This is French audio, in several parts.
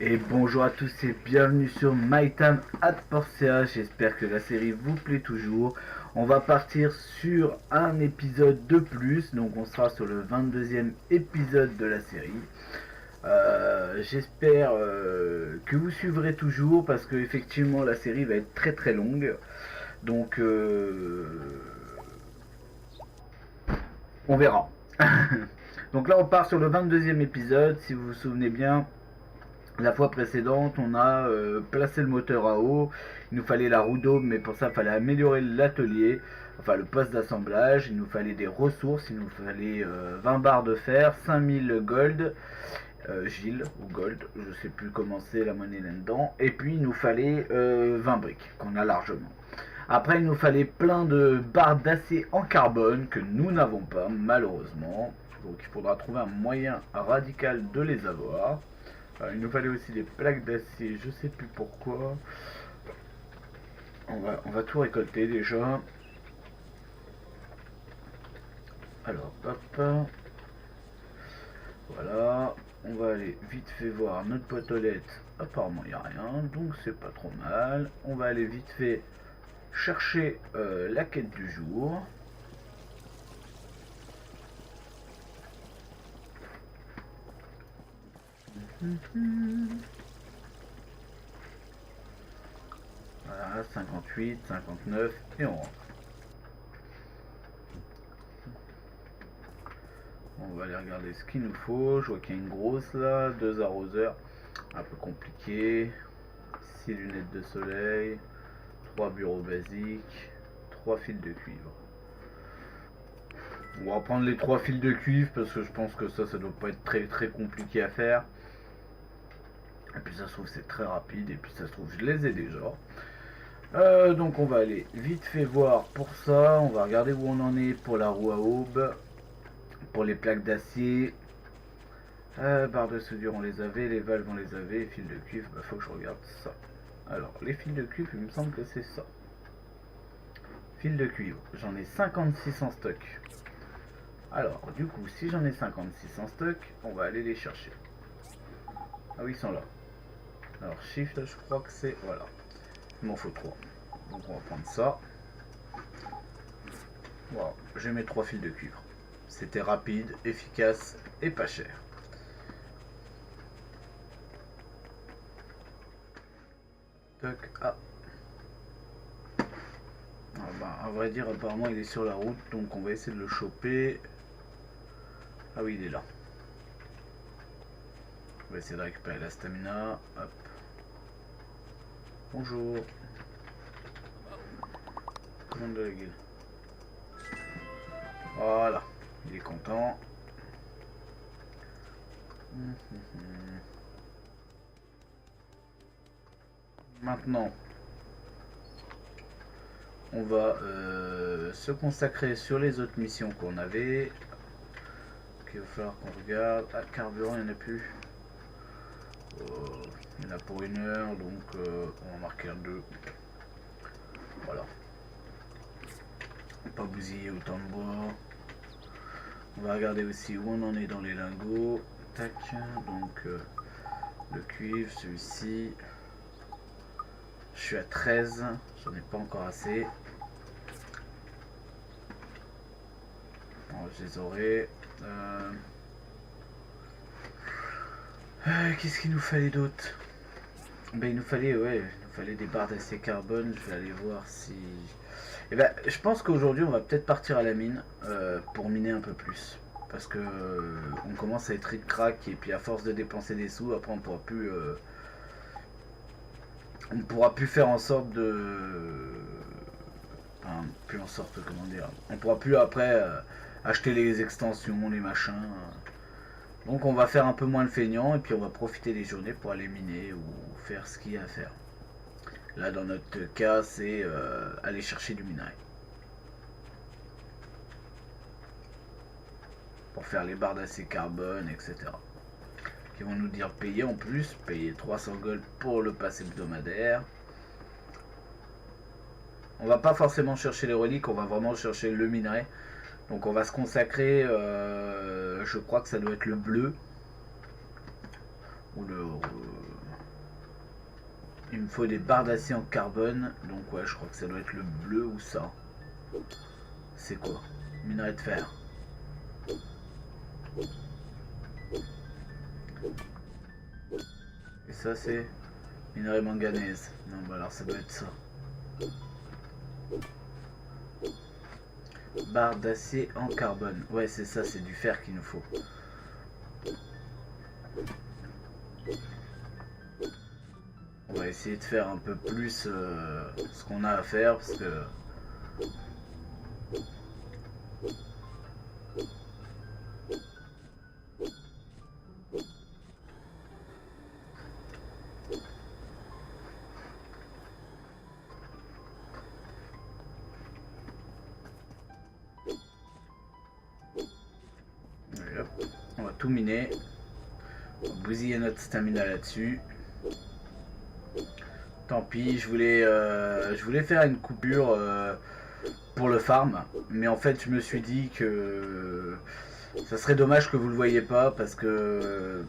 Et bonjour à tous et bienvenue sur My Time at Portia. J'espère que la série vous plaît toujours. On va partir sur un épisode de plus, donc on sera sur le 22e épisode de la série. J'espère que vous suivrez toujours parce que effectivement la série va être très très longue. Donc on verra. Donc là on part sur le 22e épisode, si vous vous souvenez bien. La fois précédente, on a placé le moteur à eau. Il nous fallait la roue d'eau, mais pour ça, il fallait améliorer l'atelier, enfin le poste d'assemblage. Il nous fallait des ressources. Il nous fallait 20 barres de fer, 5000 gold, Gilles ou gold, je sais plus comment c'est la monnaie là-dedans. Et puis, il nous fallait 20 briques, qu'on a largement. Après, il nous fallait plein de barres d'acier en carbone, que nous n'avons pas, malheureusement. Donc, il faudra trouver un moyen radical de les avoir. Il nous fallait aussi des plaques d'acier, je sais plus pourquoi. On va tout récolter déjà. Alors, hop. Voilà. On va aller vite fait voir notre boîte aux lettres. Apparemment, il n'y a rien, donc c'est pas trop mal. On va aller vite fait chercher la quête du jour. Voilà, 58, 59 et on rentre. On va aller regarder ce qu'il nous faut. Je vois qu'il y a une grosse là, 2 arroseurs, un peu compliqué, 6 lunettes de soleil, 3 bureaux basiques, 3 fils de cuivre. On va prendre les 3 fils de cuivre parce que je pense que ça doit pas être très très compliqué à faire. Et puis ça se trouve c'est très rapide et puis ça se trouve je les ai déjà. Donc on va aller vite fait voir pour ça. On va regarder où on en est pour la roue à aube, pour les plaques d'acier. Barre de soudure on les avait, les valves on les avait, les fils de cuivre, faut que je regarde ça. Alors les fils de cuivre il me semble que c'est ça. Fils de cuivre, j'en ai 56 en stock. Alors du coup si j'en ai 56 en stock, on va aller les chercher. Ah oui ils sont là. Alors shift je crois que c'est, voilà. Il m'en faut 3. Donc on va prendre ça. Voilà, j'ai mes 3 fils de cuivre. C'était rapide, efficace et pas cher. Ah. À vrai dire, apparemment il est sur la route, donc on va essayer de le choper. Ah oui, il est là. On va essayer de récupérer la stamina. Hop. Bonjour. Commande de la gueule. Voilà, il est content. Maintenant, on va se consacrer sur les autres missions qu'on avait. Donc, il va falloir qu'on regarde. Ah, carburant, il n'y en a plus. Il y en a pour 1 heure, donc on va marquer un 2. Voilà. Pas bousiller autant de bois. On va regarder aussi où on en est dans les lingots. Tac, donc le cuivre, celui-ci. Je suis à 13, j'en ai pas encore assez. Bon, je les aurai. Qu'est-ce qu'il nous fallait d'autre? Ben, il nous fallait des barres d'acier carbone. Je vais aller voir si... Et ben, je pense qu'aujourd'hui on va peut-être partir à la mine pour miner un peu plus. Parce que on commence à être ric-crac et puis à force de dépenser des sous, après on pourra plus faire en sorte de... Enfin, plus en sorte, comment dire... On pourra plus après acheter les extensions, les machins. Donc on va faire un peu moins le feignant et puis on va profiter des journées pour aller miner ou faire ce qu'il y a à faire. Là dans notre cas c'est aller chercher du minerai. Pour faire les barres d'acier carbone, etc. Qui vont nous dire payer en plus, payer 300 gold pour le pass hebdomadaire. On va pas forcément chercher les reliques, on va vraiment chercher le minerai. Donc on va se consacrer, je crois que ça doit être le bleu. Ou le... Il me faut des barres d'acier en carbone. Donc ouais, je crois que ça doit être le bleu ou ça. C'est quoi? Minerai de fer. Et ça c'est minerai manganèse. Non bah alors ça doit être ça. Barre d'acier en carbone. Ouais c'est ça, c'est du fer qu'il nous faut. On va essayer de faire un peu plus ce qu'on a à faire parce que on va tout miner. On va bousiller notre stamina là-dessus. Tant pis, je voulais faire une coupure pour le farm, mais en fait je me suis dit que ça serait dommage que vous le voyez pas parce que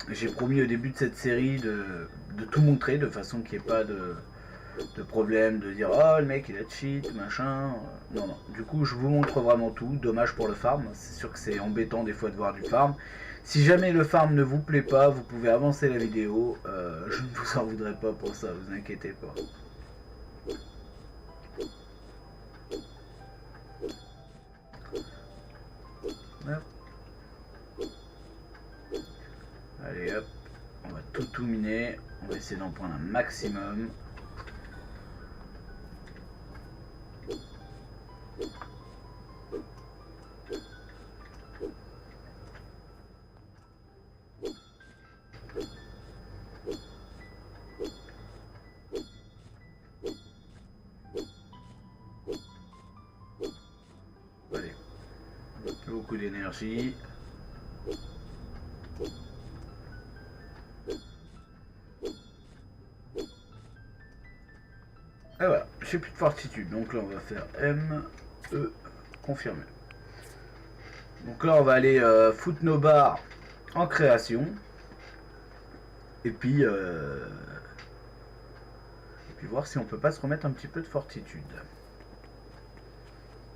j'ai promis au début de cette série de tout montrer de façon qu'il n'y ait pas de problème, de dire oh le mec il a cheat, machin. Non, non. Du coup je vous montre vraiment tout, dommage pour le farm, c'est sûr que c'est embêtant des fois de voir du farm. Si jamais le farm ne vous plaît pas, vous pouvez avancer la vidéo, je ne vous en voudrais pas pour ça, vous inquiétez pas. Hop. Allez hop, on va tout miner, on va essayer d'en prendre un maximum. Allez, beaucoup d'énergie. Et voilà, j'ai plus de fortitude, donc là on va faire M, E, confirmer. Donc là on va aller foutre nos barres en création. Et puis voir si on peut pas se remettre un petit peu de fortitude.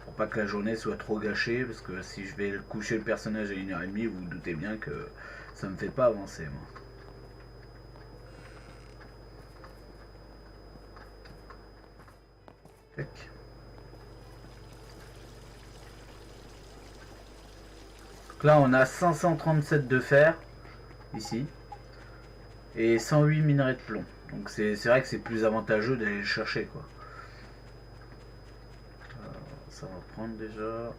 Pour pas que la journée soit trop gâchée, parce que si je vais coucher le personnage à 1h30, vous vous doutez bien que ça me fait pas avancer moi. Tac. Donc là on a 537 de fer, ici, et 108 minerais de plomb. Donc c'est vrai que c'est plus avantageux d'aller le chercher quoi. Ça va prendre déjà.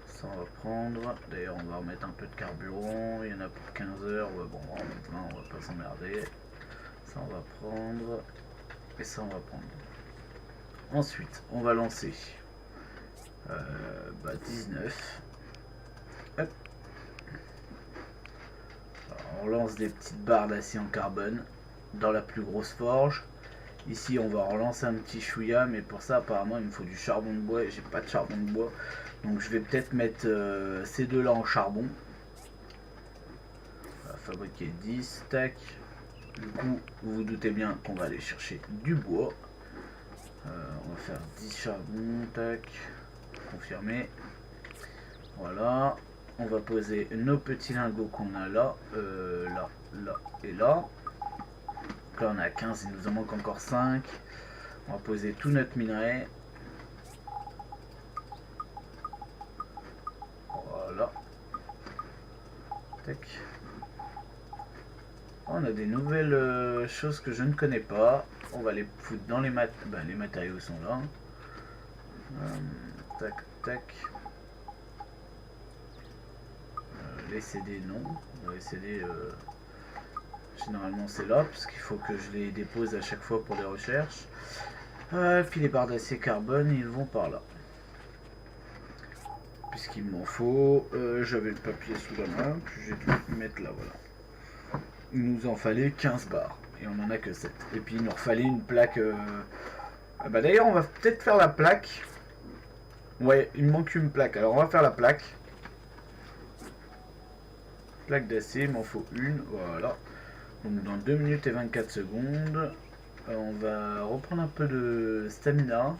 Ça on va prendre. D'ailleurs on va remettre un peu de carburant. Il y en a pour 15 heures. Ouais bon on va en mettre 20, on va pas s'emmerder. Ça on va prendre. Et ça on va prendre. Ensuite on va lancer 19. Hop. Alors, on lance des petites barres d'acier en carbone dans la plus grosse forge. Ici on va relancer un petit chouïa, mais pour ça apparemment il me faut du charbon de bois et j'ai pas de charbon de bois. Donc je vais peut-être mettre ces deux là en charbon. On va fabriquer 10, tac. Du coup vous vous doutez bien qu'on va aller chercher du bois. On va faire 10 charbons, tac. Confirmer. Voilà. On va poser nos petits lingots qu'on a là, là et là. Donc là on a 15, il nous en manque encore 5. On va poser tout notre minerai. Voilà. Tac. On a des nouvelles choses que je ne connais pas. On va les foutre dans les les matériaux sont là. Tac, tac. Les CD non. Les CD généralement c'est là parce qu'il faut que je les dépose à chaque fois pour les recherches. Puis les barres d'acier carbone ils vont par là. Puisqu'il m'en faut. J'avais le papier sous la main, puis j'ai dû mettre là, voilà. Il nous en fallait 15 barres et on en a que 7. Et puis il nous fallait une plaque. Ah bah d'ailleurs on va peut-être faire la plaque. Ouais, il me manque une plaque. Alors on va faire la plaque. Plaque d'acier, il m'en faut une. Voilà. Donc dans 2 minutes et 24 secondes. On va reprendre un peu de stamina.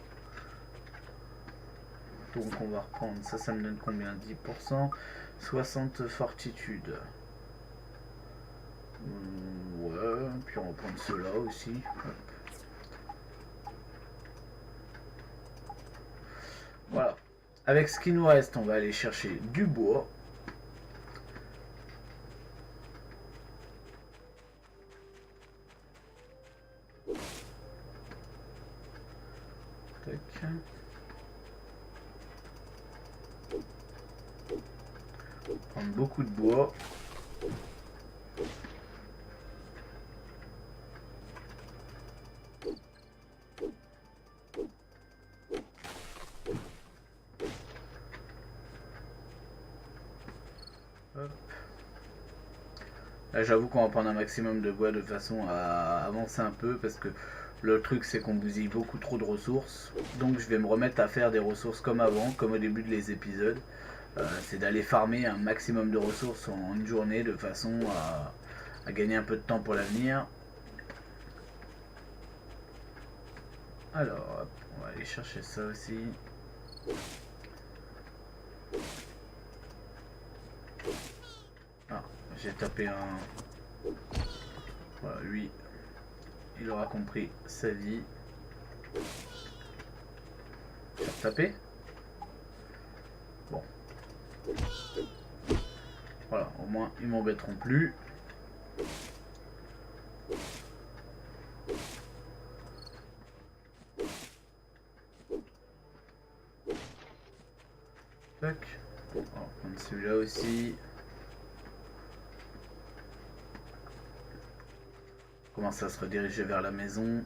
Donc on va reprendre, ça me donne combien? 10%, 60 fortitude. Ouais, puis on va prendre cela aussi. Hop. Voilà. Avec ce qui nous reste, on va aller chercher du bois. Tac. Prendre beaucoup de bois. Hop. Là j'avoue qu'on va prendre un maximum de bois de façon à avancer un peu parce que le truc c'est qu'on bousille beaucoup trop de ressources. Donc je vais me remettre à faire des ressources comme avant, comme au début de les épisodes. C'est d'aller farmer un maximum de ressources en une journée de façon à gagner un peu de temps pour l'avenir. Alors, hop, on va aller chercher ça aussi. Ah, j'ai tapé un... Voilà, lui, il aura compris sa vie. J'ai retapé. Bon. Voilà, au moins ils m'embêteront plus. Tac. On va prendre celui-là aussi. On commence à se rediriger vers la maison.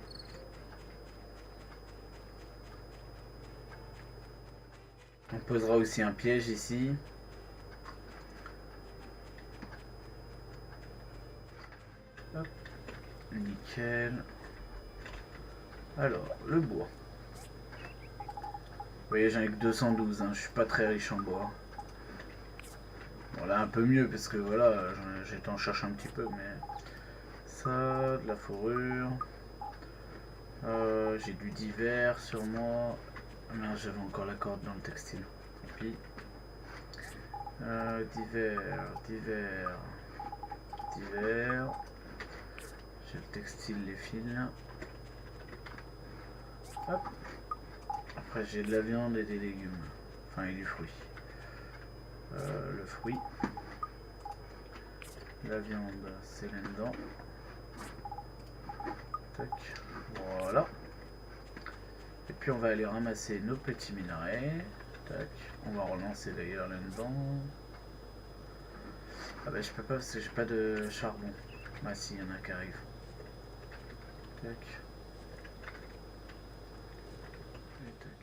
On posera aussi un piège ici. Hop. Nickel. Alors, le bois. Vous voyez, j'en ai que 212, hein. Je suis pas très riche en bois. Bon, là, un peu mieux, parce que voilà, j'étais en cherche un petit peu, mais... Ça, de la fourrure. J'ai du divers sur moi. Ah merde, j'avais encore la corde dans le textile. Tant pis. Divers. J'ai le textile, les fils. Hop. Après j'ai de la viande et des légumes. Enfin et du fruit. Le fruit. La viande, c'est là-dedans. Tac. Voilà. Et puis on va aller ramasser nos petits minerais. Tac. On va relancer d'ailleurs là-dedans. Ah bah je peux pas parce que j'ai pas de charbon. Ah si, il y en a qui arrivent. Tac. Et tac.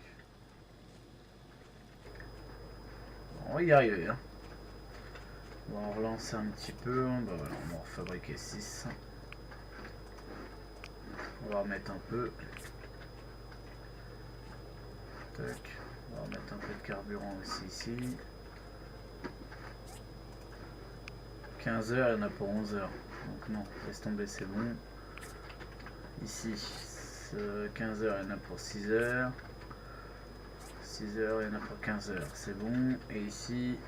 Bon, on va y arriver. Hein. On va en relancer un petit peu. Bah voilà, on va en fabriquer 6. On va remettre un peu. Tac. On va remettre un peu de carburant aussi ici. 15 heures, il y en a pour 11 heures. Donc non, laisse tomber, c'est bon. Ici, 15 heures, il y en a pour 6 heures. 6 heures, il y en a pour 15 heures, c'est bon. Et ici,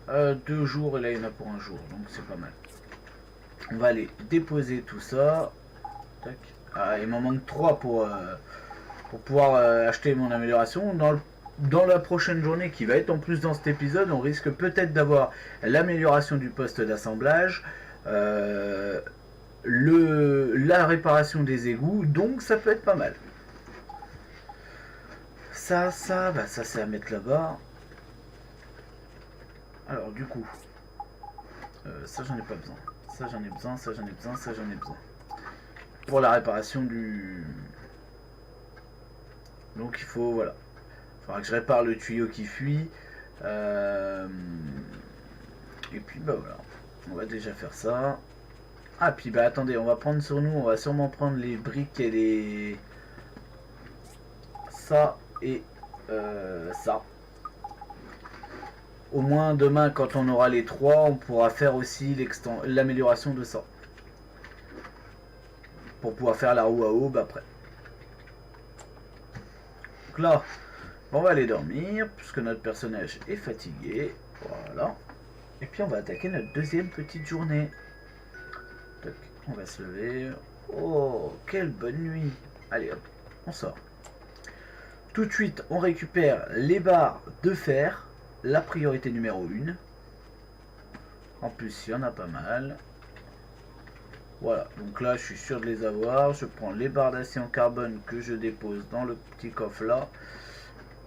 2 jours, et là, il y en a pour un jour. Donc c'est pas mal. On va aller déposer tout ça. Tac. Ah, il m'en manque 3 pour pouvoir acheter mon amélioration. Dans la prochaine journée qui va être en plus dans cet épisode, on risque peut-être d'avoir l'amélioration du poste d'assemblage, la réparation des égouts, donc ça peut être pas mal. Ça c'est à mettre là-bas. Alors du coup, ça j'en ai pas besoin. Ça j'en ai besoin, ça j'en ai besoin, ça j'en ai besoin. Pour la réparation du... Donc il faut, voilà. Il faudra que je répare le tuyau qui fuit. Et puis bah voilà. On va déjà faire ça. Ah puis bah attendez, on va prendre sur nous, on va sûrement prendre les briques et les... Ça et ça. Au moins demain quand on aura les 3, on pourra faire aussi l'amélioration de ça. pour pouvoir faire la roue à aube après. Donc là, on va aller dormir puisque notre personnage est fatigué. Voilà. Et puis on va attaquer notre deuxième petite journée. Tac, on va se lever. Oh, quelle bonne nuit. Allez hop, on sort. Tout de suite, on récupère les barres de fer. La priorité numéro 1. En plus, il y en a pas mal. Voilà, donc là, je suis sûr de les avoir. Je prends les barres d'acier en carbone que je dépose dans le petit coffre là.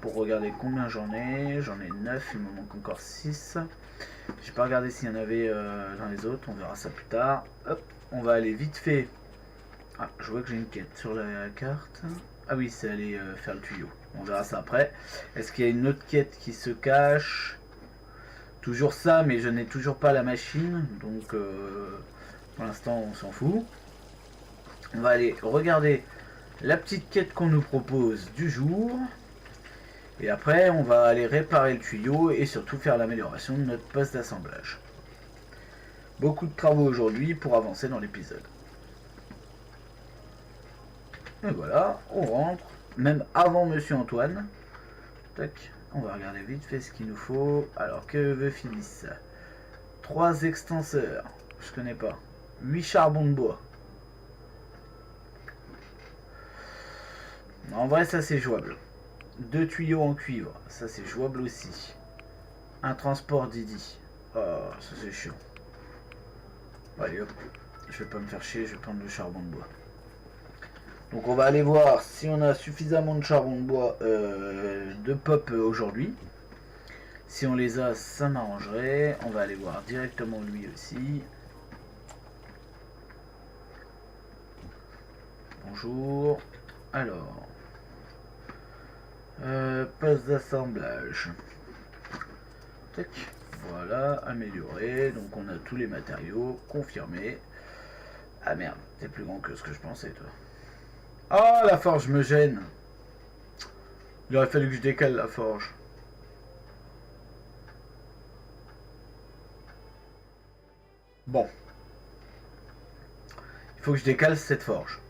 Pour regarder combien j'en ai. J'en ai 9, il me manque encore 6. J'ai pas regardé s'il y en avait dans les autres, on verra ça plus tard. Hop, on va aller vite fait. Ah, je vois que j'ai une quête sur la carte. Ah oui, c'est aller faire le tuyau. On verra ça après. Est-ce qu'il y a une autre quête qui se cache? Toujours ça, mais je n'ai toujours pas la machine. Donc pour l'instant, on s'en fout. On va aller regarder la petite quête qu'on nous propose du jour. Et après, on va aller réparer le tuyau et surtout faire l'amélioration de notre poste d'assemblage. Beaucoup de travaux aujourd'hui pour avancer dans l'épisode. Et voilà, on rentre, même avant Monsieur Antoine. Tac, on va regarder vite fait ce qu'il nous faut. Alors, que veut Phyllis? 3 extenseurs, je connais pas. 8 charbons de bois. En vrai, ça c'est jouable. 2 tuyaux en cuivre, ça c'est jouable aussi. Un transport Didi. Oh, ça c'est chiant. Allez hop, je vais pas me faire chier, je vais prendre le charbon de bois. Donc on va aller voir si on a suffisamment de charbon de bois de pop aujourd'hui. Si on les a, ça m'arrangerait. On va aller voir directement lui aussi. Bonjour. Alors. Poste d'assemblage. Tac. Voilà, amélioré. Donc on a tous les matériaux. Confirmé. Ah merde, t'es plus grand que ce que je pensais toi. Ah, la forge me gêne. Il aurait fallu que je décale la forge. Bon. Il faut que je décale cette forge.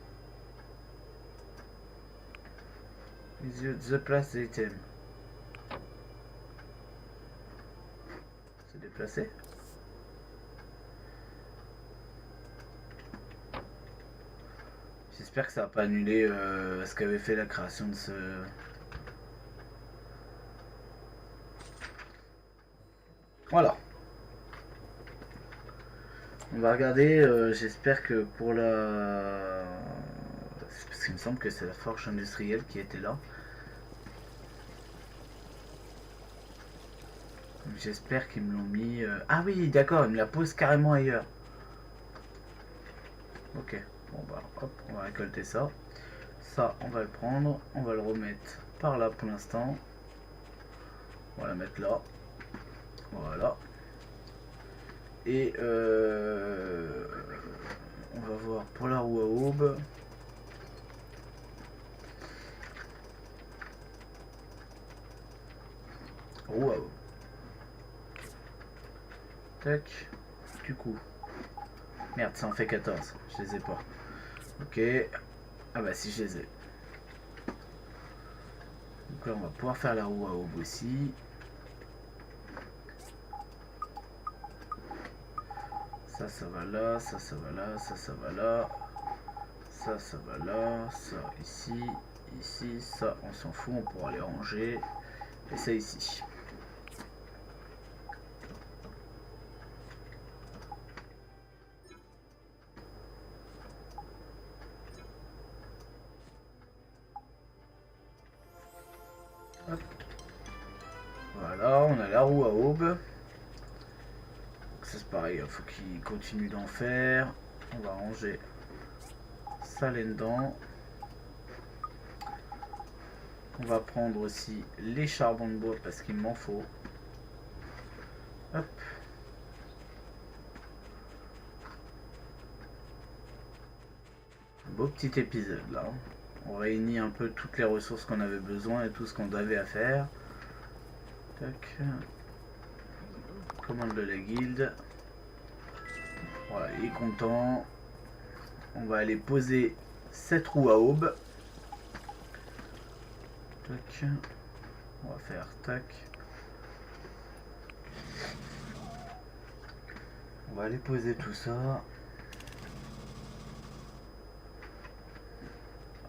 The place item. C'est déplacé. J'espère que ça n'a pas annulé ce qu'avait fait la création de ce... Voilà. On va regarder, j'espère que pour la... Parce qu'il me semble que c'est la forge industrielle qui était là. J'espère qu'ils me l'ont mis... Ah oui, d'accord, ils me la posent carrément ailleurs. Ok, bon bah hop, on va récolter ça. Ça, on va le prendre, on va le remettre par là pour l'instant. On va la mettre là. Voilà. Et on va voir pour la roue à aube. Roue à aube. Tac. Du coup. Merde, ça en fait 14. Je les ai pas. Ok. Ah bah si, je les ai. Donc là, on va pouvoir faire la roue à aube aussi. Ça, ça va là. Ça, ça va là. Ça, ça va là. Ça, ça va là. Ça, ici. Ici. Ça, on s'en fout. On pourra les ranger. Et ça ici. Hop. Voilà, on a la roue à aube. Ça c'est pareil, il faut qu'il continue d'en faire. On va ranger ça là-dedans. On va prendre aussi les charbons de bois parce qu'il m'en faut. Hop. Beau petit épisode là. On réunit un peu toutes les ressources qu'on avait besoin et tout ce qu'on avait à faire. Tac. Commande de la guilde. Voilà, il est content. On on va aller poser cette roue à aube. Tac. On va faire tac. On va aller poser tout ça.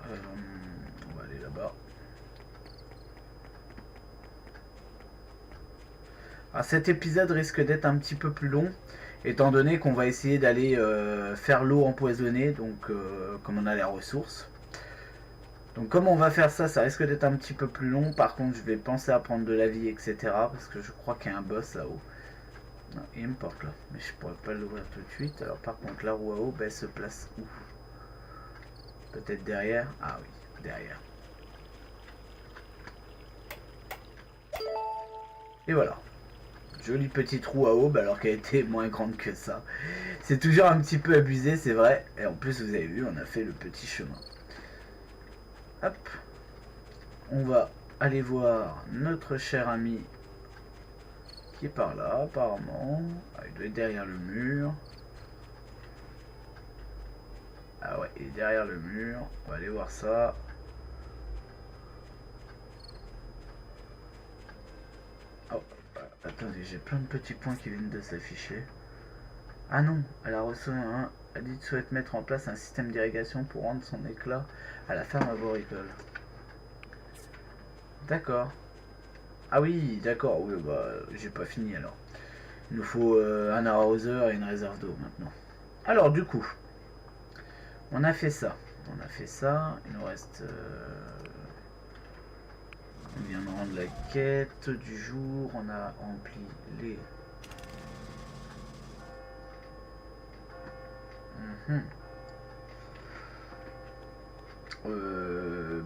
On va aller là-bas. Alors cet épisode risque d'être un petit peu plus long, étant donné qu'on va essayer d'aller faire l'eau empoisonnée, donc comme on a les ressources. Donc comme on va faire ça, ça risque d'être un petit peu plus long. Par contre, je vais penser à prendre de la vie, etc. Parce que je crois qu'il y a un boss là-haut. Non, il y a une porte là, mais je pourrais pas l'ouvrir tout de suite. Alors par contre, la roue à aube, elle se place où? Peut-être derrière? Ah oui, derrière. Et voilà. Jolie petite roue à aube alors qu'elle était moins grande que ça. C'est toujours un petit peu abusé, c'est vrai. Et en plus, vous avez vu, on a fait le petit chemin. Hop. On va aller voir notre cher ami qui est par là, apparemment. Ah, il doit être derrière le mur. Ah ouais, il est derrière le mur. On va aller voir ça. Oh, attendez, j'ai plein de petits points qui viennent de s'afficher. Ah non, elle a reçu un... Elle dit souhaite mettre en place un système d'irrigation pour rendre son éclat à la ferme agricole. D'accord. Ah oui, d'accord, oui, bah j'ai pas fini alors. Il nous faut un arroseur et une réserve d'eau maintenant. Alors du coup, on a fait ça. On a fait ça. Il nous reste... on vient de rendre la quête du jour. On a rempli les...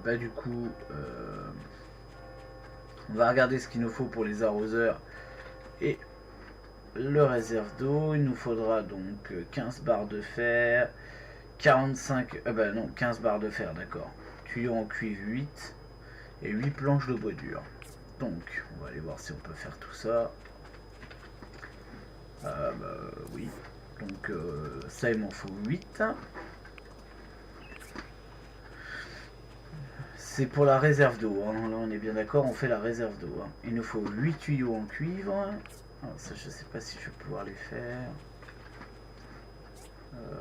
Bah du coup, on va regarder ce qu'il nous faut pour les arroseurs et le réserve d'eau. Il nous faudra donc 15 barres de fer, 45, bah non, 15 barres de fer, d'accord. Tuyau en cuivre 8 et 8 planches de bois dur. Donc, on va aller voir si on peut faire tout ça. Bah oui. Donc, ça, il m'en faut 8. C'est pour la réserve d'eau, hein. Là on est bien d'accord, on fait la réserve d'eau, hein. Il nous faut 8 tuyaux en cuivre. Alors ça je sais pas si je vais pouvoir les faire.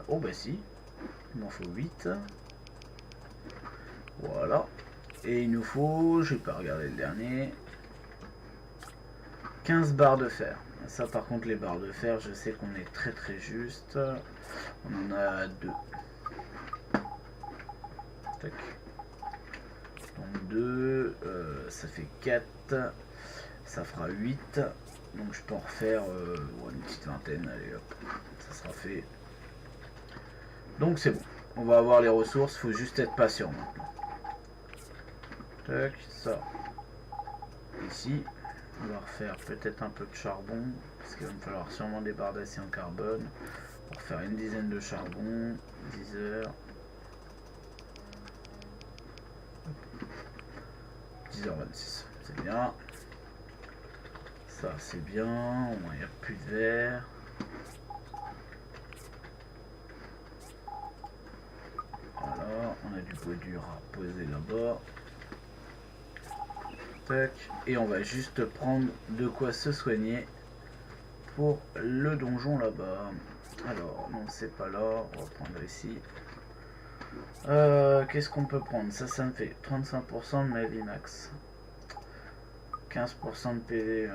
Oh bah si, il m'en faut 8. Voilà. Et il nous faut, je vais pas regarder le dernier, 15 barres de fer. Ça par contre les barres de fer, je sais qu'on est très très juste. On en a 2. Tac. Donc 2, ça fait 4, ça fera 8, donc je peux en refaire une petite vingtaine, allez hop, ça sera fait. Donc c'est bon, on va avoir les ressources, faut juste être patient maintenant. Tac, ça. Ici, on va refaire peut-être un peu de charbon, parce qu'il va me falloir sûrement des barres d'acier en carbone, pour faire une dizaine de charbon, 10 heures. 10h26, c'est bien. Ça c'est bien, au moins il n'y a plus de verre. Voilà, on a du bois dur à poser là-bas. Tac, et on va juste prendre de quoi se soigner pour le donjon là-bas. Alors, non c'est pas là, on va prendre ici. Qu'est-ce qu'on peut prendre? Ça me fait 35% de ma vie max. 15% de PV,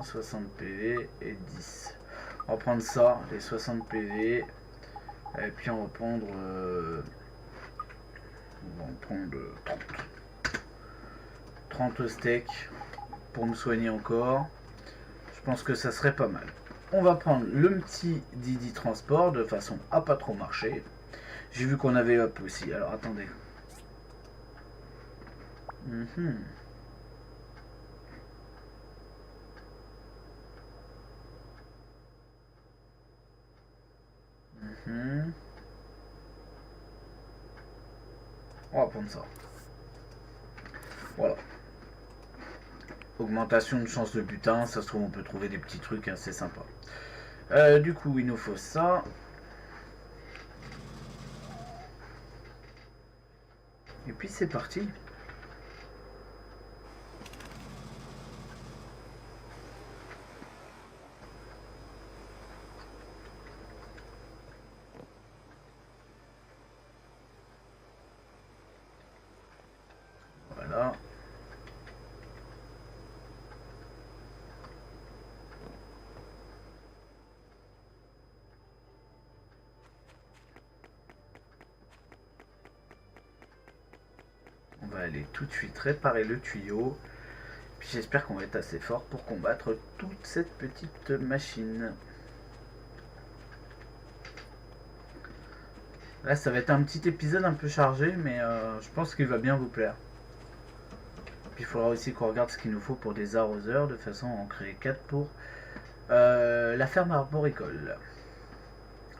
60 PV et 10. On va prendre ça, les 60 PV. Et puis on va prendre... on va en prendre 30 steaks pour me soigner encore. Je pense que ça serait pas mal. On va prendre le petit Didi Transport de façon à pas trop marcher. J'ai vu qu'on avait up aussi, alors attendez. On va prendre ça. Voilà. Augmentation de chance de butin, ça se trouve on peut trouver des petits trucs assez sympas. Du coup il nous faut ça. Et puis c'est parti. Voilà. On va aller tout de suite réparer le tuyau. Puis j'espère qu'on va être assez fort pour combattre toute cette petite machine. Là, ça va être un petit épisode un peu chargé, mais je pense qu'il va bien vous plaire. Puis il faudra aussi qu'on regarde ce qu'il nous faut pour des arroseurs, de façon à en créer 4 pour la ferme arboricole.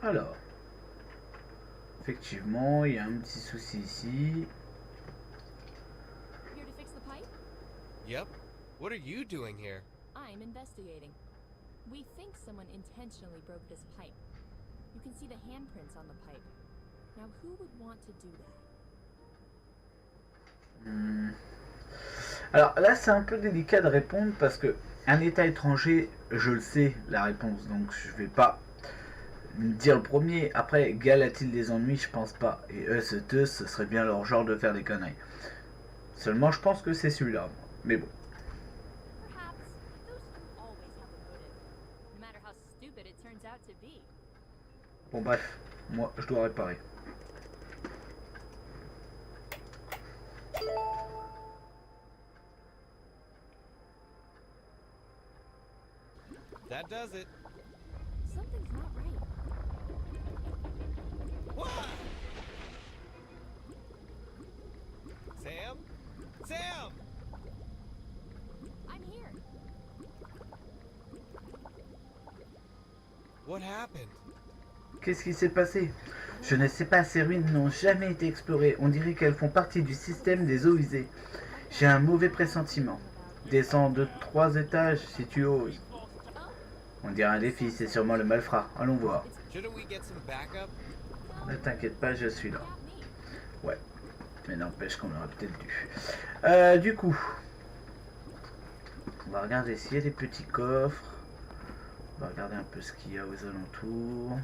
Alors, effectivement, il y a un petit souci ici. Here to fix the pipe? Yep. What are you doing here? I'm investigating. We think someone intentionally broke this pipe. You can see the handprints on the pipe. Now, who would want to do that? Alors là, c'est un peu délicat de répondre parce que un État étranger, je le sais la réponse, donc je vais pas dire le premier. Après, Gal a-t-il des ennuis? Je pense pas. Et eux, ce serait bien leur genre de faire des conneries. Seulement, je pense que c'est celui-là. Mais bon. Perhaps those two always have a motive, no matter how stupid it turns out to be. Bon, bref, moi, je dois réparer. That does it. Something's not right. Wah! Sam? Sam! I'm here. What happened? Qu'est-ce qui s'est passé? Je ne sais pas, ces ruines n'ont jamais été explorées. On dirait qu'elles font partie du système des eaux usées. J'ai un mauvais pressentiment. Descends de 3 étages si tu oses. On dirait un défi, c'est sûrement le malfrat. Allons voir. Shouldn't we get some backup? Ne t'inquiète pas, je suis là. Got me. Ouais. Mais n'empêche qu'on aurait peut-être dû. Du coup, on va regarder s'il y a des petits coffres. On va regarder un peu ce qu'il y a aux alentours.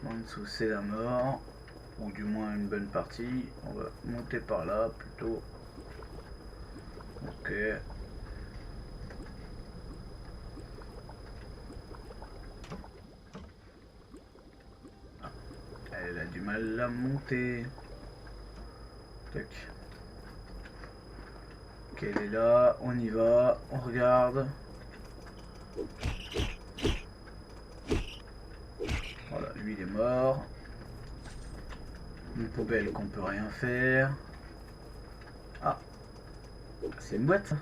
En dessous, c'est la mort. Ou du moins une bonne partie. On va monter par là plutôt. Ok. Ah, elle a du mal à monter. Tac. Ok, elle est là. On y va. On regarde. Voilà, lui il est mort. Une poubelle qu'on peut rien faire. Ah, c'est une boîte ça.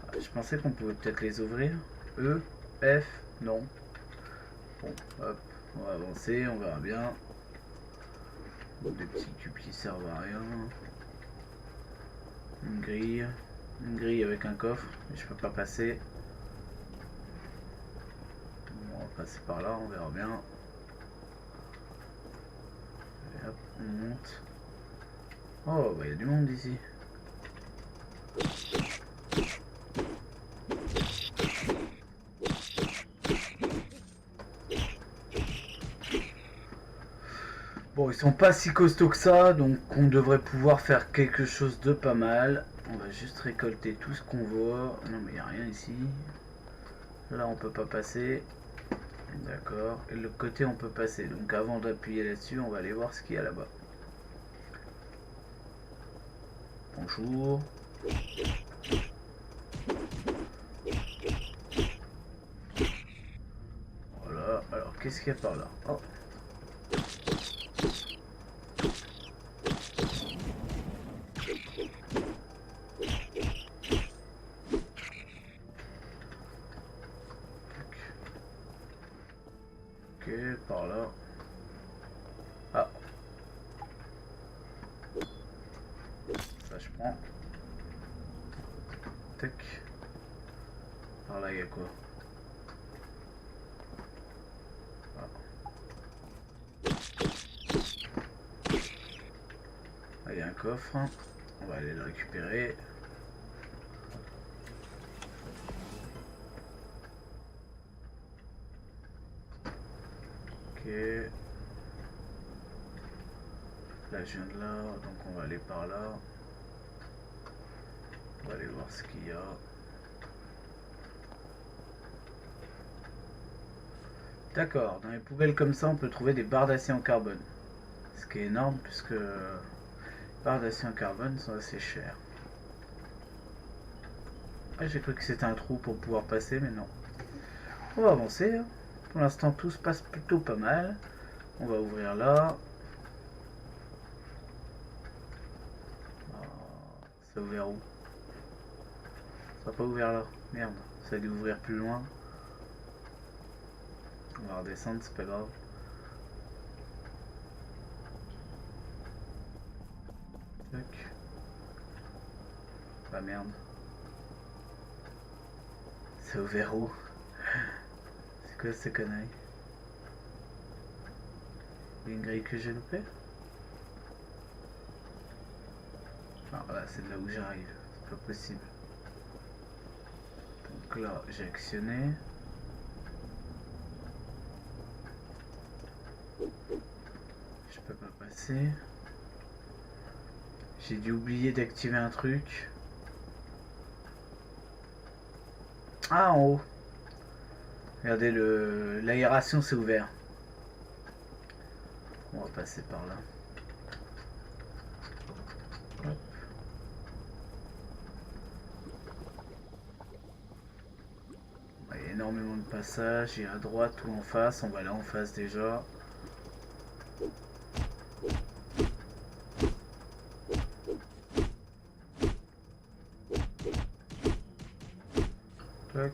Ah, je pensais qu'on pouvait peut-être les ouvrir. E, F, non. Bon, hop, on va avancer, on verra bien. Bon, des petits cubes qui servent à rien. Une grille avec un coffre, mais je peux pas passer. Bon, on va passer par là, on verra bien. Et hop, on monte. Oh, bah il y a du monde ici. Bon, ils sont pas si costauds que ça, donc on devrait pouvoir faire quelque chose de pas mal. On va juste récolter tout ce qu'on voit. Non, mais il n'y a rien ici. Là, on peut pas passer. D'accord. Et de l'autre côté, on peut passer. Donc avant d'appuyer là-dessus, on va aller voir ce qu'il y a là-bas. Bonjour. Voilà. Alors, qu'est-ce qu'il y a par là? Oh. Ok, par là. Ah. Ça, je prends. Tac. Par là, il y a quoi? Ah. coffre. On va aller le récupérer. Ok. Là je viens de là, donc on va aller par là. On va aller voir ce qu'il y a. D'accord, dans les poubelles comme ça on peut trouver des barres d'acier en carbone. Ce qui est énorme puisque les barres d'acier en carbone sont assez chères. Ah, j'ai cru que c'était un trou pour pouvoir passer, mais non. On va avancer. Pour l'instant tout se passe plutôt pas mal. On va ouvrir là. Ça a ouvert où? Ça n'a pas ouvert là. Merde, ça a dû ouvrir plus loin. On va redescendre, c'est pas grave. Tac. Ah merde. Ça a ouvert où? C'est quoi ces conneries? Il y a une grille que j'ai loupée? Ah voilà, c'est de là où j'arrive. C'est pas possible. Donc là, j'ai actionné. Je peux pas passer. J'ai dû oublier d'activer un truc. Ah, en haut. Regardez, l'aération s'est ouverte. On va passer par là. Hop. Il y a énormément de passages. Il y a à droite ou en face. On va là en face déjà. Tac.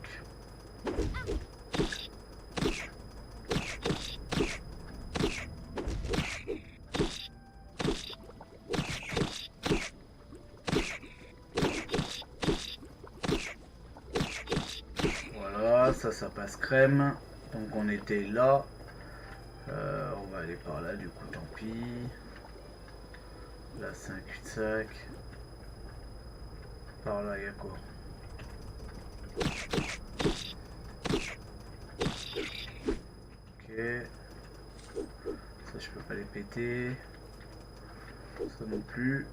Voilà, ça passe crème. Donc on était là. On va aller par là, du coup, tant pis. Là, c'est un cul-de-sac. Par là, il y a quoi? Ok. Ça, je peux pas les péter. Ça non plus.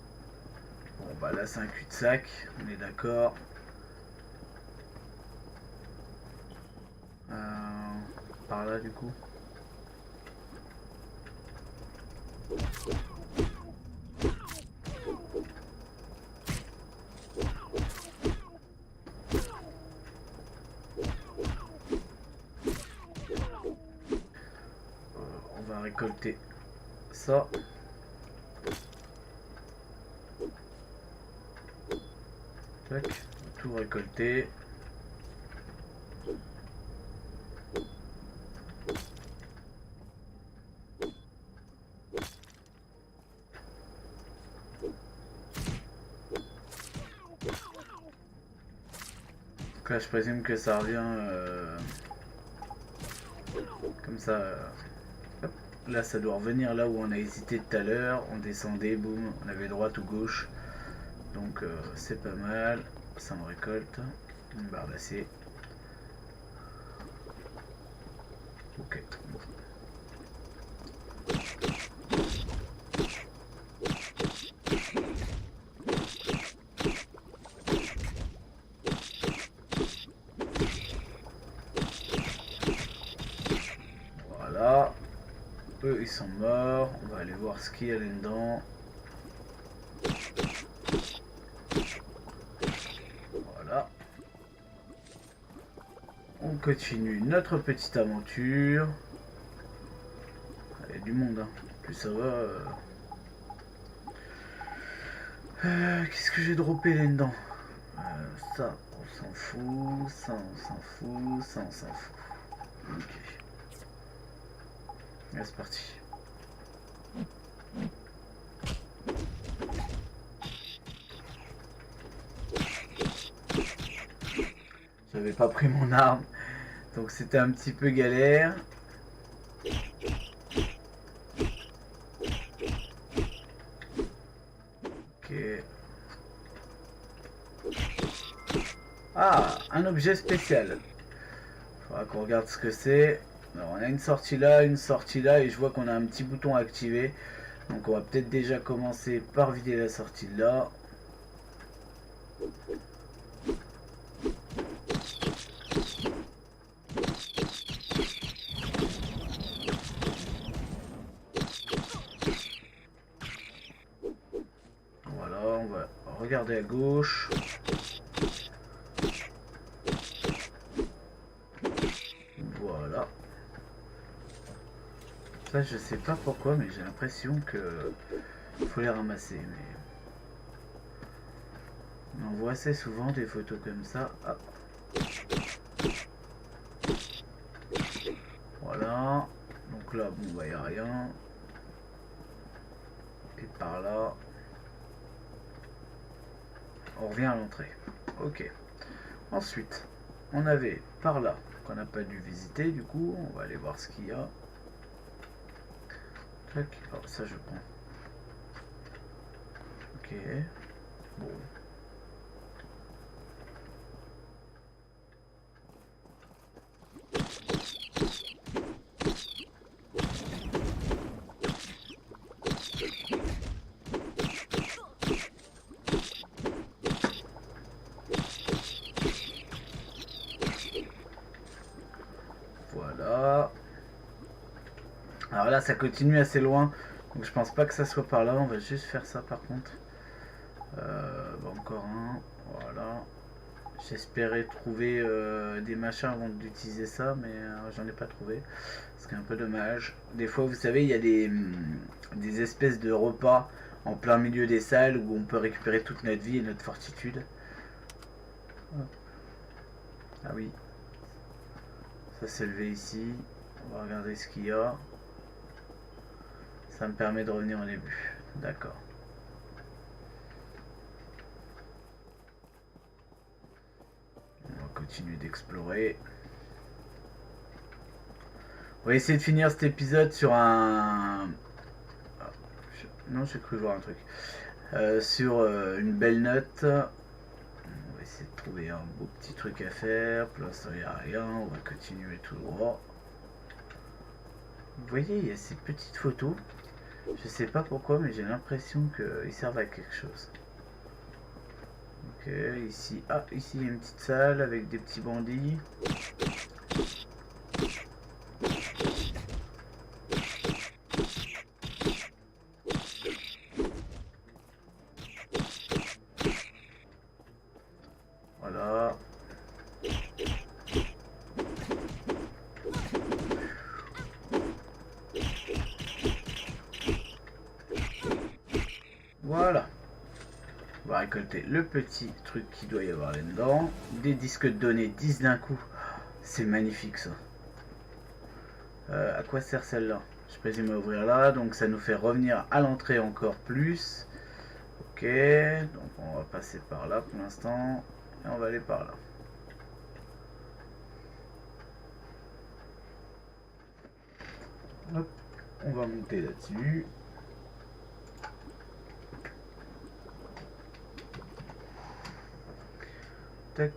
Bon, bah là, c'est un cul-de-sac. On est d'accord. Par là, du coup. On va récolter ça. Tac, tout récolter. Donc là, je présume que ça revient comme ça. Hop. Là, ça doit revenir là où on a hésité tout à l'heure. On descendait, boum, on avait droite ou gauche. Donc c'est pas mal. Ça me récolte. Une barre d'acier. Ok. Voilà. Eux, ils sont morts. On va aller voir ce qu'il y a là-dedans. Voilà. On continue notre petite aventure. Il y a du monde, hein. Plus ça va. Qu'est-ce que j'ai droppé là-dedans? Ça, on s'en fout. Ça, on s'en fout. Ça, on s'en fout. Ok. Là, c'est parti. J'avais pas pris mon arme, donc c'était un petit peu galère. Ah, un objet spécial. Faudra qu'on regarde ce que c'est. Alors, on a une sortie là, et je vois qu'on a un petit bouton activé. Donc on va peut-être déjà commencer par vider la sortie de là. Voilà, on va regarder à gauche. Voilà. Ça je sais pas pourquoi, mais j'ai l'impression que faut les ramasser. Mais on en voit assez souvent des photos comme ça. Ah. Voilà. Donc là, bon, bah, y a rien. Et par là, on revient à l'entrée. Ok. Ensuite, on avait par là, qu'on n'a pas dû visiter, du coup, on va aller voir ce qu'il y a. Tac. Oh, ça je prends. Ok. Bon. Voilà. Alors là, ça continue assez loin. Donc je pense pas que ça soit par là. On va juste faire ça par contre. Bah, encore un. Voilà. J'espérais trouver des machins avant d'utiliser ça, mais j'en ai pas trouvé. Ce qui est un peu dommage. Des fois, vous savez, il y a des espèces de repas en plein milieu des salles où on peut récupérer toute notre vie et notre fortitude. Ah oui. Ça s'est levé ici. On va regarder ce qu'il y a. Ça me permet de revenir au début. D'accord. On va continuer d'explorer. On va essayer de finir cet épisode sur un... Non, j'ai cru voir un truc. Sur une belle note. On va essayer de trouver un beau petit truc à faire. Pour l'instant, il n'y a rien. On va continuer tout droit. Vous voyez, il y a ces petites photos. Je sais pas pourquoi, mais j'ai l'impression qu'ils servent à quelque chose. Ok, ici. Ah, ici, il y a une petite salle avec des petits bandits. Voilà. Voilà. On va récolter le petit truc qu'il doit y avoir là-dedans. Des disques de données 10 d'un coup. C'est magnifique ça. À quoi sert celle-là? Je présume à ouvrir là. Donc ça nous fait revenir à l'entrée encore plus. Ok. Donc on va passer par là pour l'instant. Et on va aller par là. Hop. On va monter là-dessus. Tac.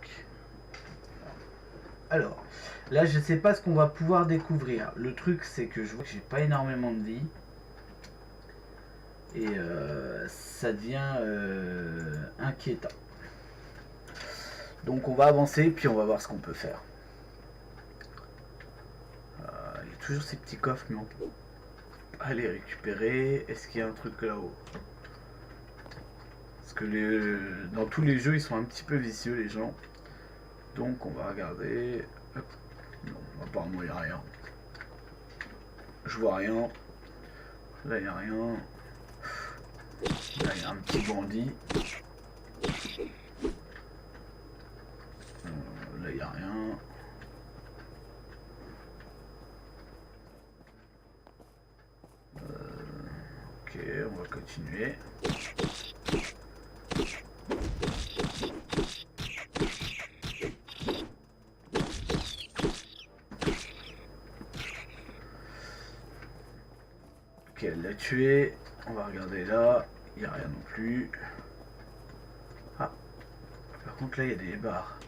Alors, là je sais pas ce qu'on va pouvoir découvrir. Le truc c'est que je vois que j'ai pas énormément de vie. Et ça devient inquiétant. Donc on va avancer puis on va voir ce qu'on peut faire. Il y a toujours ces petits coffres mais on peut pas les récupérer. Est-ce qu'il y a un truc là-haut? Parce que dans tous les jeux ils sont un petit peu vicieux les gens. Donc on va regarder. Hop. Non, apparemment il n'y a rien. Je vois rien. Là il n'y a rien. Là il y a un petit bandit. Là il n'y a rien. Ok, on va continuer. Ok, elle l'a tué. On va regarder là. Il n'y a rien non plus. Ah. Par contre là il y a des barres.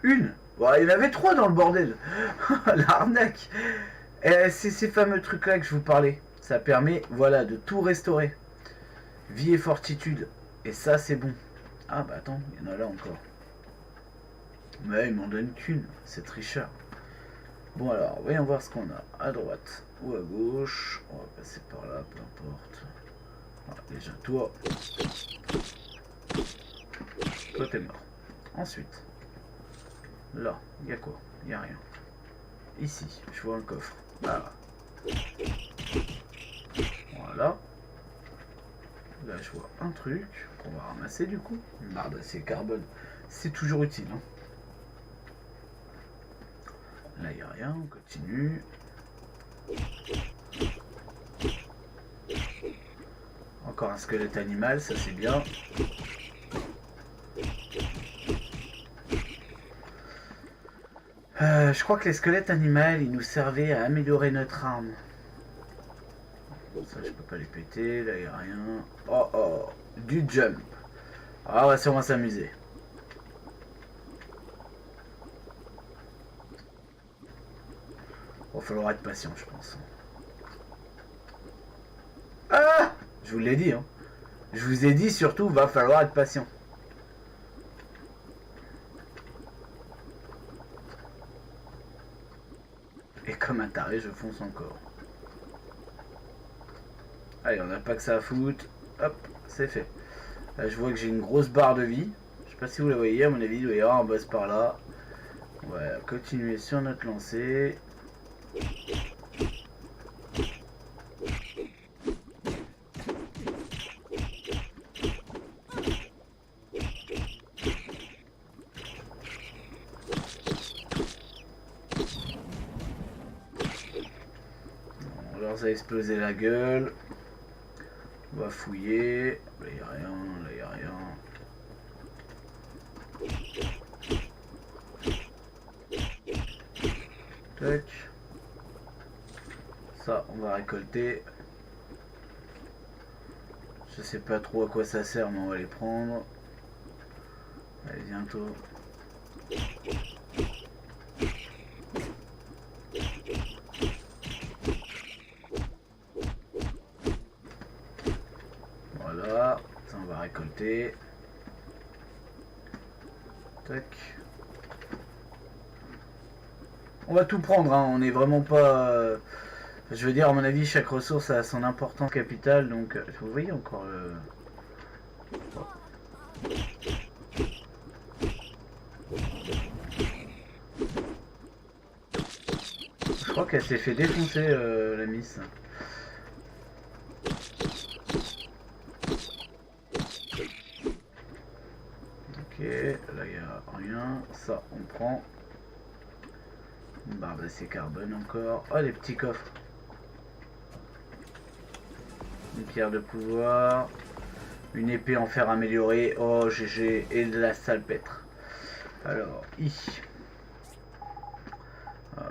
Une. Bon, il y en avait 3 dans le bordel. L'arnaque. C'est ces fameux trucs-là que je vous parlais. Ça permet, voilà, de tout restaurer. Vie et fortitude. Et ça, c'est bon. Ah bah attends, il y en a là encore. Mais ils m'en donnent qu'une. C'est tricheur. Bon alors, voyons voir ce qu'on a. À droite ou à gauche. On va passer par là, peu importe. Voilà, déjà, toi. Toi, t'es mort. Ensuite. Là, il y a quoi? Il y a rien. Ici, je vois un coffre. Ah. Voilà. Là, je vois un truc qu'on va ramasser du coup. Une barre d'acier carbone. C'est toujours utile. Hein. Là, il n'y a rien. On continue. Encore un squelette animal. Ça, c'est bien. Je crois que les squelettes animaux, ils nous servaient à améliorer notre arme. Ça, je peux pas les péter. Là, il n'y a rien. Oh, oh. Du jump. Ah, on va sûrement s'amuser. Il va falloir être patient, je pense. Ah! Je vous l'ai dit, hein. Je vous ai dit surtout, va falloir être patient. Et comme un taré, je fonce encore. Allez, on n'a pas que ça à foutre. Hop, c'est fait. Là, je vois que j'ai une grosse barre de vie. Je sais pas si vous la voyez, à mon avis, il doit y avoir un boss par là. On va continuer sur notre lancée. On leur a explosé la gueule. On va fouiller. Là, il n'y a rien. Là, il n'y a rien. Tac. Ça, on va récolter. Je sais pas trop à quoi ça sert, mais on va les prendre. Allez, bientôt. Voilà, ça on va récolter. Tac. On va tout prendre, hein. On n'est vraiment pas... je veux dire, à mon avis, chaque ressource a son importance capitale, donc... Vous voyez encore le... Je crois qu'elle s'est fait défoncer, la miss. Ok, là il n'y a rien. Ça, on prend. Une barre d'acier carbone encore. Oh, les petits coffres. Une pierre de pouvoir. Une épée en fer améliorée. Oh, GG. Et de la salpêtre. Alors,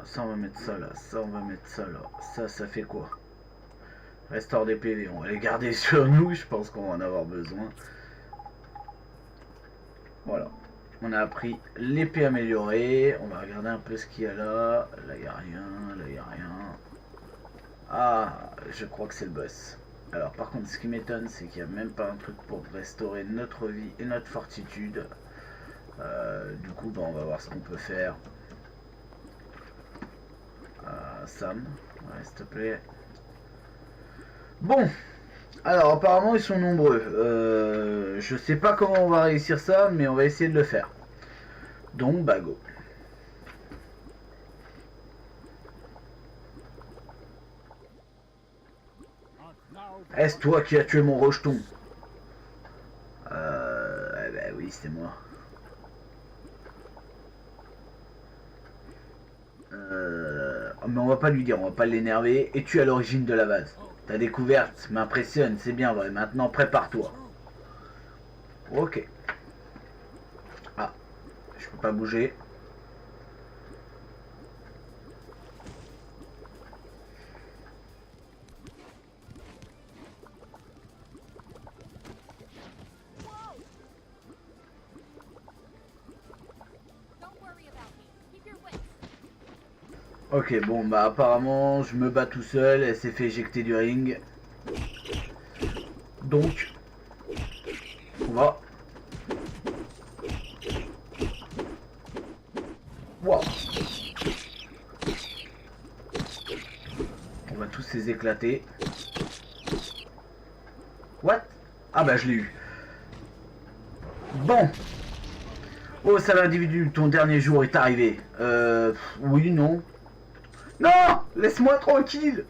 ça, on va mettre ça là. Ça, on va mettre ça là. Ça fait quoi? Restaure des PV. On va les garder sur nous. Je pense qu'on va en avoir besoin. Voilà. On a appris l'épée améliorée. On va regarder un peu ce qu'il y a là. Là, il n'y a rien. Là, il n'y a rien. Ah, je crois que c'est le boss. Alors, par contre, ce qui m'étonne, c'est qu'il n'y a même pas un truc pour restaurer notre vie et notre fortitude. Du coup, on va voir ce qu'on peut faire. Sam, ouais, s'il te plaît. Bon. Alors, apparemment, ils sont nombreux. Je sais pas comment on va réussir ça, mais on va essayer de le faire. Donc, bah, go. Est-ce toi qui as tué mon rejeton? Bah oui, c'est moi. Mais on va pas lui dire, on va pas l'énerver. Et tu es à l'origine de la base. Ta découverte m'impressionne, c'est bien vrai. Maintenant, prépare-toi. Ok. Ah, je peux pas bouger. Don't worry Ok, bon, bah apparemment, je me bats tout seul, elle s'est fait éjecter du ring. Donc, on va... Wow. On va tous les éclater. What? Ah bah je l'ai eu. Bon. Oh, sale individu, ton dernier jour est arrivé. Oui, non. Non! Laisse-moi tranquille.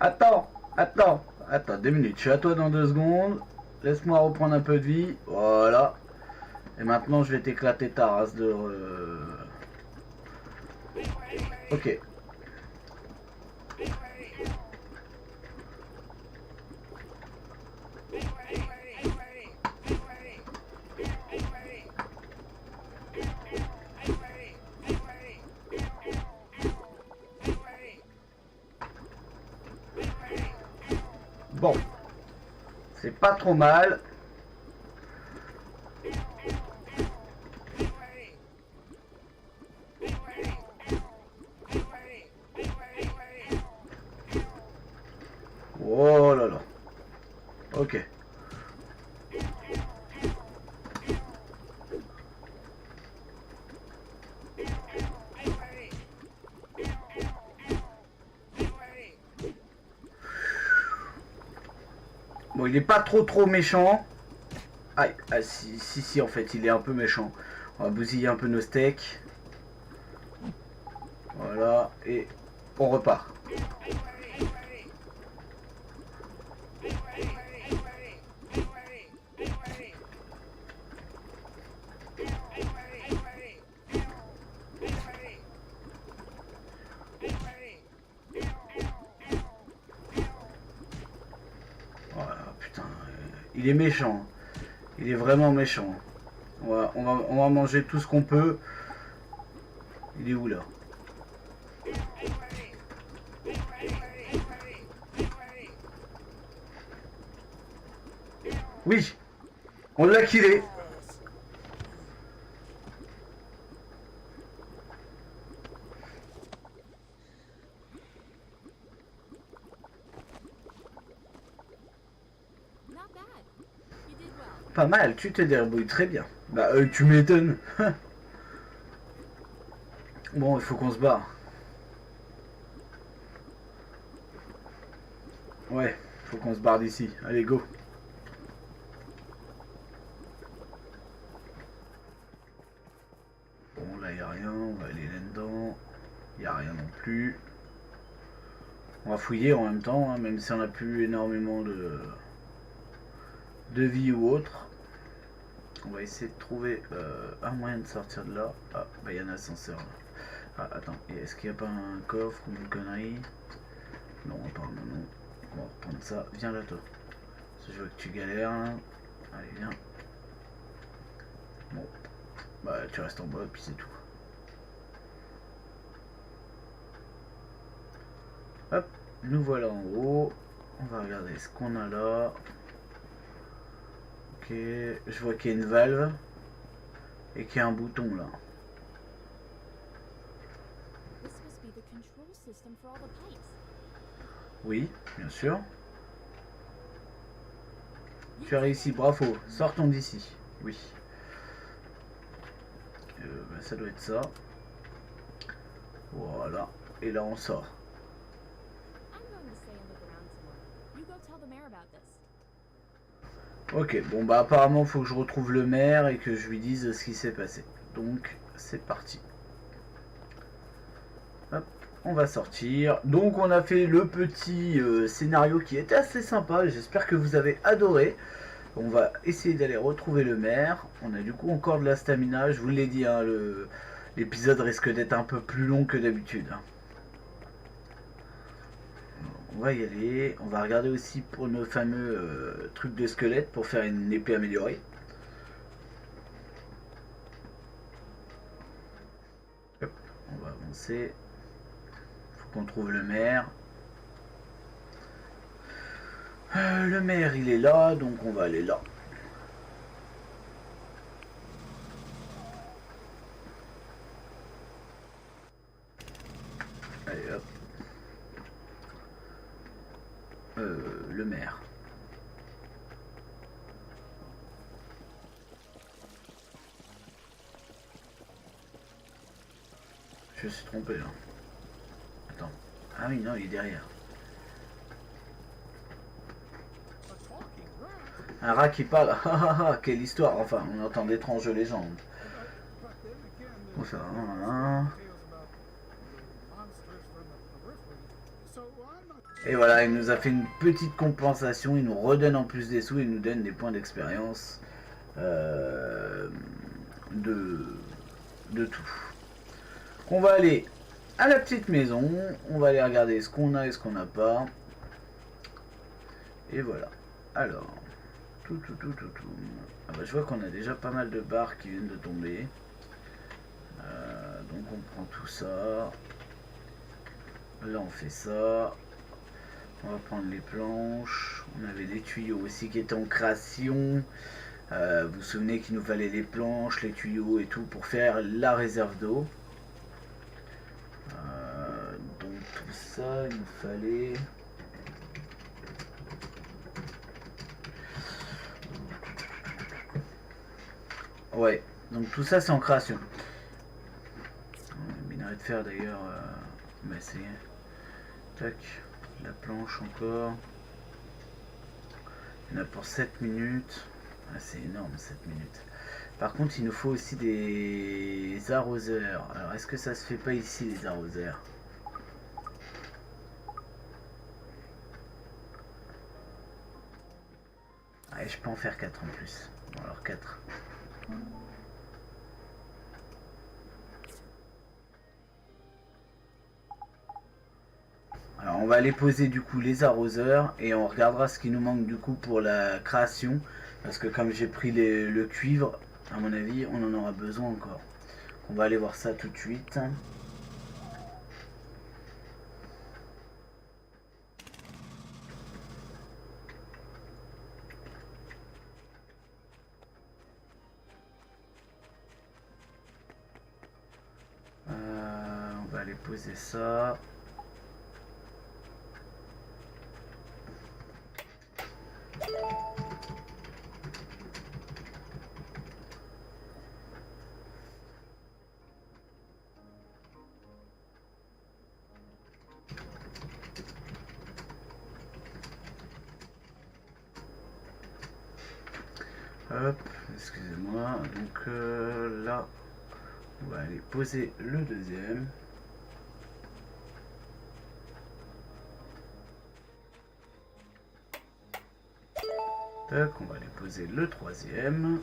Attends, 2 minutes. Je suis à toi dans 2 secondes. Laisse-moi reprendre un peu de vie. Voilà. Et maintenant, je vais t'éclater ta race de... Ok. Bon. C'est pas trop mal. Oh là là. Ok. Bon, il est pas trop méchant. Aïe, ah, si, en fait, il est un peu méchant. On va bousiller un peu nos steaks. Voilà, et on repart. Voilà, putain, il est méchant. Il est vraiment méchant. On va manger tout ce qu'on peut. Il est où là? Oui, on l'a killé. Not bad. You did well. Pas mal, tu te débrouilles très bien. Bah, tu m'étonnes. Bon, il faut qu'on se barre. Ouais, faut qu'on se barre d'ici. Allez, go. Bon, là, il n'y a rien. On va aller là-dedans. Il n'y a rien non plus. On va fouiller en même temps, hein, même si on n'a plus énormément de vie ou autre. On va essayer de trouver un moyen de sortir de là. Ah, bah il y a un ascenseur là. Ah, attends, est-ce qu'il n'y a pas un coffre ou une connerie? Non, apparemment non. On va reprendre ça. Viens là, toi. Je veux que tu galères. Là. Allez, viens. Bon. Bah, tu restes en bas, puis c'est tout. Hop, nous voilà en haut. On va regarder ce qu'on a là. Ok, je vois qu'il y a une valve et qu'il y a un bouton là. This must be the control system for all the pipes. Oui, bien sûr. Tu as réussi, bravo. Sortons d'ici. Oui. Bah, ça doit être ça. Voilà. Et là, on sort. I'm going to stay on the ground somewhere. You go tell the mayor about this. Ok, bon bah apparemment il faut que je retrouve le maire et que je lui dise ce qui s'est passé. Donc c'est parti. Hop, on va sortir. Donc on a fait le petit scénario qui était assez sympa. J'espère que vous avez adoré. On va essayer d'aller retrouver le maire. On a du coup encore de la stamina. Je vous l'ai dit, hein, l'épisode risque d'être un peu plus long que d'habitude. Hein. On va y aller. On va regarder aussi pour nos fameux trucs de squelette pour faire une épée améliorée. Hop, on va avancer. Faut qu'on trouve le maire. Le maire il est là, donc on va aller là. Allez hop. Le maire. Je me suis trompé là. Attends. Ah oui, non, il est derrière. Un rat qui parle. Ah ah ah, quelle histoire. Enfin, on entend d'étranges légendes. Bon, ça va. Hein. Et voilà, il nous a fait une petite compensation. Il nous redonne en plus des sous. Il nous donne des points d'expérience. De tout. On va aller à la petite maison. On va aller regarder ce qu'on a et ce qu'on n'a pas. Et voilà. Alors. Tout. Ah bah, je vois qu'on a déjà pas mal de barres qui viennent de tomber. Donc on prend tout ça. Là on fait ça. On va prendre les planches. On avait des tuyaux aussi qui étaient en création. Vous vous souvenez qu'il nous fallait les planches, les tuyaux et tout pour faire la réserve d'eau. Donc tout ça, il nous fallait... Ouais, donc tout ça c'est en création. Minerai de fer d'ailleurs, on va essayer. Tac, la planche encore. Il y en a pour 7 minutes. Ah, c'est énorme 7 minutes. Par contre il nous faut aussi des arroseurs. Alors est-ce que ça se fait pas ici les arroseurs? Allez, je peux en faire 4 en plus. Bon alors 4. Alors on va aller poser du coup les arroseurs et on regardera ce qui nous manque du coup pour la création. Parce que comme j'ai pris le cuivre, à mon avis on en aura besoin encore. On va aller voir ça tout de suite. On va aller poser ça. Hop, excusez-moi. Donc là, on va aller poser le deuxième. Tac, on va aller poser le troisième.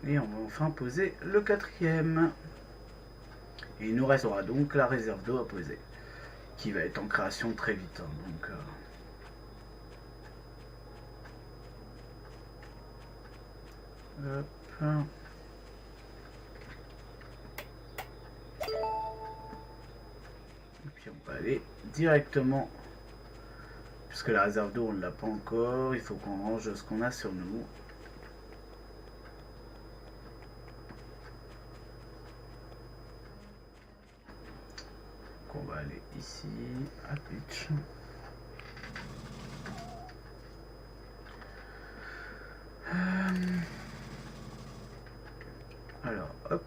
Et on va enfin poser le quatrième. Et il nous restera donc la réserve d'eau à poser, qui va être en création très vite. Donc, hop. Et puis on va aller directement, puisque la réserve d'eau on ne l'a pas encore, il faut qu'on range ce qu'on a sur nous. Donc on va aller ici, à pitch. Alors, hop.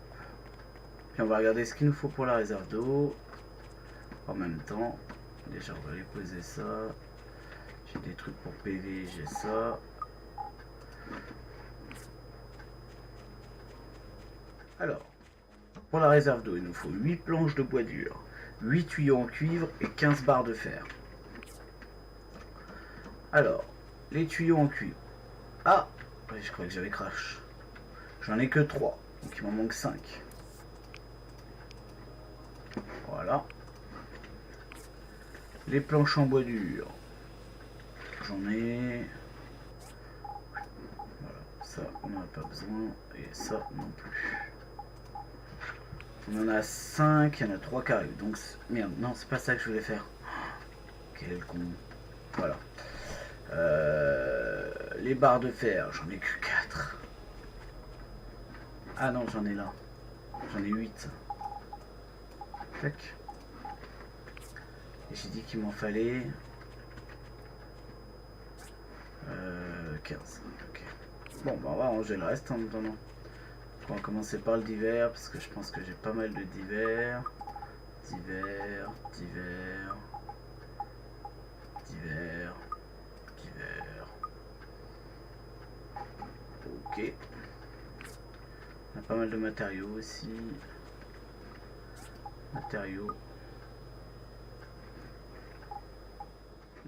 Puis on va regarder ce qu'il nous faut pour la réserve d'eau. En même temps, déjà on va aller poser ça. J'ai des trucs pour PV, j'ai ça. Alors, pour la réserve d'eau, il nous faut 8 planches de bois dur, 8 tuyaux en cuivre et 15 barres de fer. Alors, les tuyaux en cuivre. Ah, je crois que j'avais crash. J'en ai que 3, donc il m'en manque 5. Voilà. Les planches en bois dur. J'en ai... Voilà, ça on n'en a pas besoin. Et ça non plus. On en a 5, il y en a 3 qui arrivent. Donc, merde, non, c'est pas ça que je voulais faire. Quel con. Voilà. Les barres de fer, j'en ai que 4. Ah non, j'en ai là. J'en ai 8. Tac. Et j'ai dit qu'il m'en fallait 15. Ok. Bon, bah on va ranger le reste en attendant. On va commencer par le divers parce que je pense que j'ai pas mal de divers. Divers. Ok. On a pas mal de matériaux aussi. Matériaux.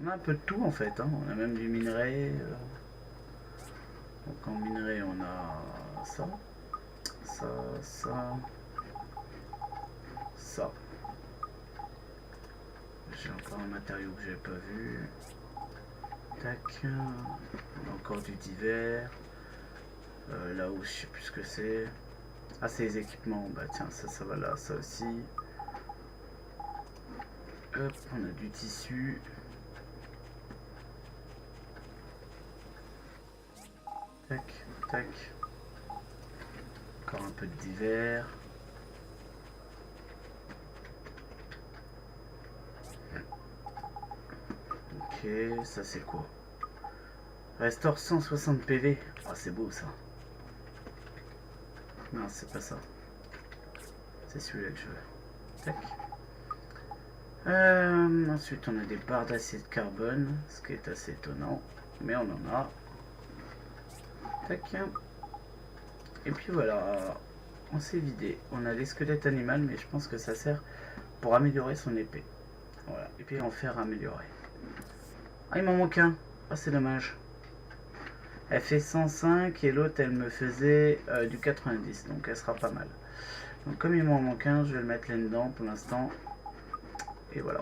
On a un peu de tout en fait, hein. On a même du minerai. Donc en minerai on a ça. J'ai encore un matériau que j'avais pas vu. Tac. On a encore du divers. Là-haut je sais plus ce que c'est. Ah c'est les équipements. Bah tiens ça va là. Ça aussi. Hop, on a du tissu. Tac. Encore un peu de divers. Ok, ça c'est quoi? Restaure 160 PV. Ah c'est beau ça. Non c'est pas ça. C'est celui-là que je veux. Tac. Ensuite on a des barres d'acier de carbone. Ce qui est assez étonnant. Mais on en a. Tac. Et puis voilà. On s'est vidé. On a les squelettes animaux, mais je pense que ça sert pour améliorer son épée. Voilà. Et puis en faire améliorer. Ah il m'en manque un. Ah c'est dommage. Elle fait 105 et l'autre elle me faisait du 90. Donc elle sera pas mal. Donc comme il m'en manque un, je vais le mettre là-dedans pour l'instant. Et voilà.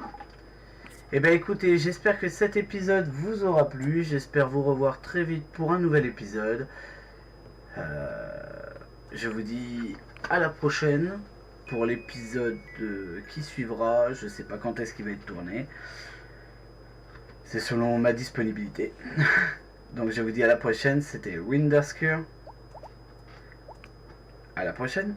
Et ben écoutez, j'espère que cet épisode vous aura plu. J'espère vous revoir très vite pour un nouvel épisode. Je vous dis à la prochaine pour l'épisode qui suivra. Je sais pas quand est-ce qu'il va être tourné. C'est selon ma disponibilité. Donc je vous dis à la prochaine. C'était Winderscure. À la prochaine.